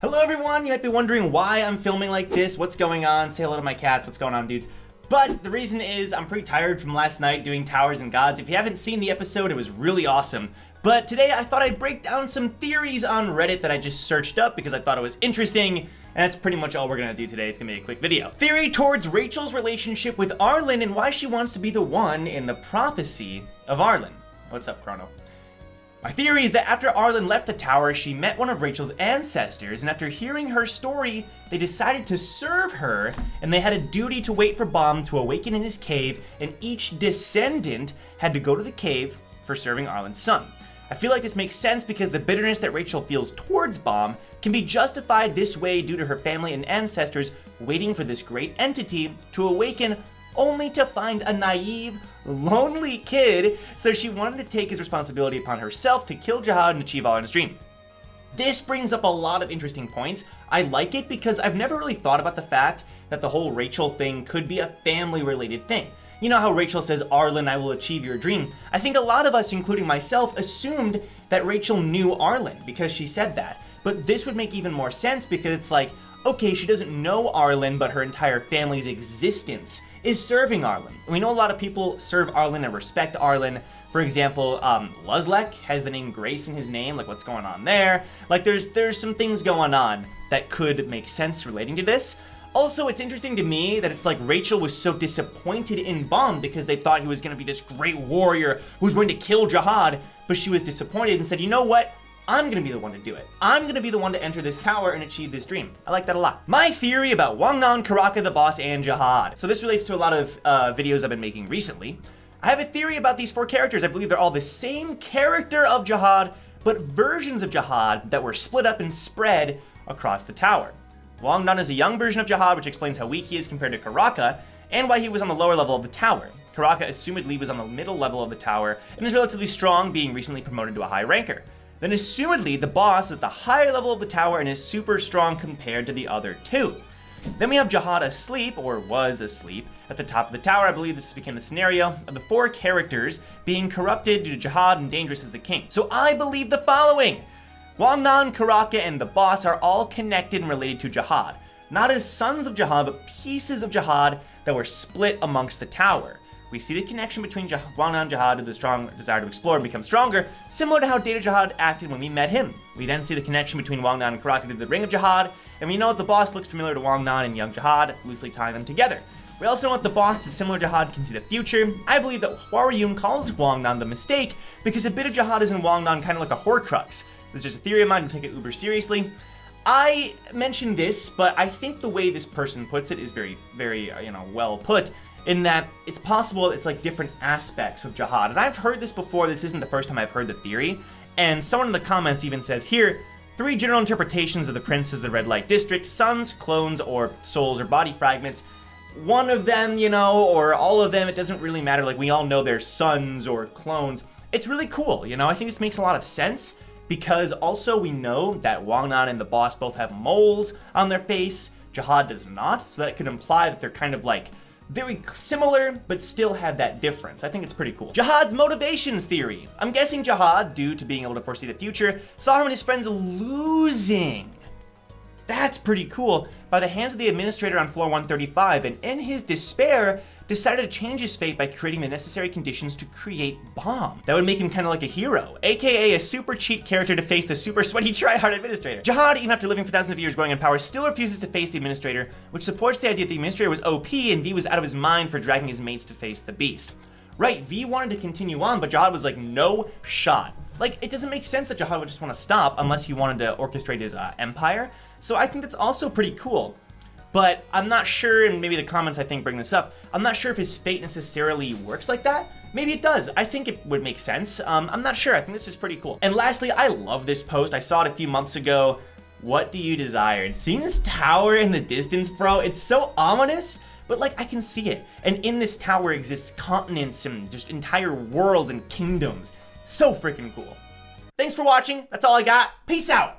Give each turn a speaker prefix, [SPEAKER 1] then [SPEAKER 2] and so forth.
[SPEAKER 1] Hello everyone, you might be wondering why I'm filming like this, what's going on, say hello to my cats, what's going on dudes. But the reason is I'm pretty tired from last night doing Towers and Gods. If you haven't seen the episode, it was really awesome. But today I thought I'd break down some theories on Reddit that I just searched up because I thought it was interesting, and that's pretty much all we're gonna do today. It's gonna be a quick video. Theory towards Rachel's relationship with Arlen and why she wants to be the one in the prophecy of Arlen. What's up, Chrono? My theory is that after Arlen left the tower, she met one of Rachel's ancestors, and after hearing her story, they decided to serve her, and they had a duty to wait for Baum to awaken in his cave, and each descendant had to go to the cave for serving Arlen's son. I feel like this makes sense because the bitterness that Rachel feels towards Baum can be justified this way due to her family and ancestors waiting for this great entity to awaken, only to find a naive, lonely kid, so she wanted to take his responsibility upon herself to kill Jihad and achieve Arlen's dream. This brings up a lot of interesting points. I like it because I've never really thought about the fact that the whole Rachel thing could be a family-related thing. You know how Rachel says, Arlen, I will achieve your dream? I think a lot of us, including myself, assumed that Rachel knew Arlen because she said that. But this would make even more sense because it's like, okay, she doesn't know Arlen, but her entire family's existence is serving Arlen. We know a lot of people serve Arlen and respect Arlen. For example, Luzlek has the name Grace in his name, like what's going on there? Like there's some things going on that could make sense relating to this. Also, it's interesting to me that it's like Rachel was so disappointed in Baum because they thought he was gonna be this great warrior who was going to kill Jihad, but she was disappointed and said, you know what? I'm gonna be the one to do it. I'm gonna be the one to enter this tower and achieve this dream. I like that a lot. My theory about Wangnan, Karaka the boss, and Jihad. So this relates to a lot of videos I've been making recently. I have a theory about these four characters. I believe they're all the same character of Jihad, but versions of Jihad that were split up and spread across the tower. Wangnan is a young version of Jihad, which explains how weak he is compared to Karaka, and why he was on the lower level of the tower. Karaka assumedly was on the middle level of the tower, and is relatively strong, being recently promoted to a high ranker. Then assumedly, the boss is at the higher level of the tower and is super strong compared to the other two. Then we have Jihad asleep, or was asleep, at the top of the tower. I believe this became the scenario of the four characters being corrupted due to Jihad and dangerous as the king. So I believe the following. Wangnan, Karaka, and the boss are all connected and related to Jihad. Not as sons of Jihad, but pieces of Jihad that were split amongst the tower. We see the connection between Wangnan and Jihad to the strong desire to explore and become stronger, similar to how Data Jihad acted when we met him. We then see the connection between Wangnan and Karaka to the Ring of Jihad, and we know that the boss looks familiar to Wangnan and young Jihad, loosely tying them together. We also know that the boss is similar to Jihad, can see the future. I believe that Huaruyun calls Wangnan the mistake because a bit of Jihad is in Wangnan kind of like a Horcrux. This is just a theory of mine, don't take it uber seriously. I mentioned this, but I think the way this person puts it is very, very, well put, in that it's possible it's like different aspects of Jihad. And I've heard this before, this isn't the first time I've heard the theory, and someone in the comments even says here, 3 general interpretations of the Prince as the Red Light District, sons, clones, or souls or body fragments. One of them, or all of them, it doesn't really matter, like we all know they're sons or clones. It's really cool, I think this makes a lot of sense, because also we know that Wangnan and the boss both have moles on their face, Jihad does not, so that could imply that they're kind of like very similar, but still have that difference. I think it's pretty cool. Jihad's motivations theory. I'm guessing Jihad, due to being able to foresee the future, saw him and his friends losing. That's pretty cool. By the hands of the administrator on floor 135, and in his despair, decided to change his fate by creating the necessary conditions to create Baum. That would make him kind of like a hero, aka a super cheat character to face the super sweaty tryhard administrator. Jihad, even after living for thousands of years growing in power, still refuses to face the administrator, which supports the idea that the administrator was OP and V was out of his mind for dragging his mates to face the beast. Right, V wanted to continue on, but Jihad was like, no shot. Like, it doesn't make sense that Jihad would just want to stop unless he wanted to orchestrate his empire. So I think that's also pretty cool. But I'm not sure, and maybe the comments I think bring this up, I'm not sure if his fate necessarily works like that. Maybe it does. I think it would make sense. I'm not sure. I think this is pretty cool. And lastly, I love this post. I saw it a few months ago. What do you desire? And seeing this tower in the distance, bro, it's so ominous, but like I can see it. And in this tower exists continents and just entire worlds and kingdoms. So freaking cool. Thanks for watching. That's all I got. Peace out.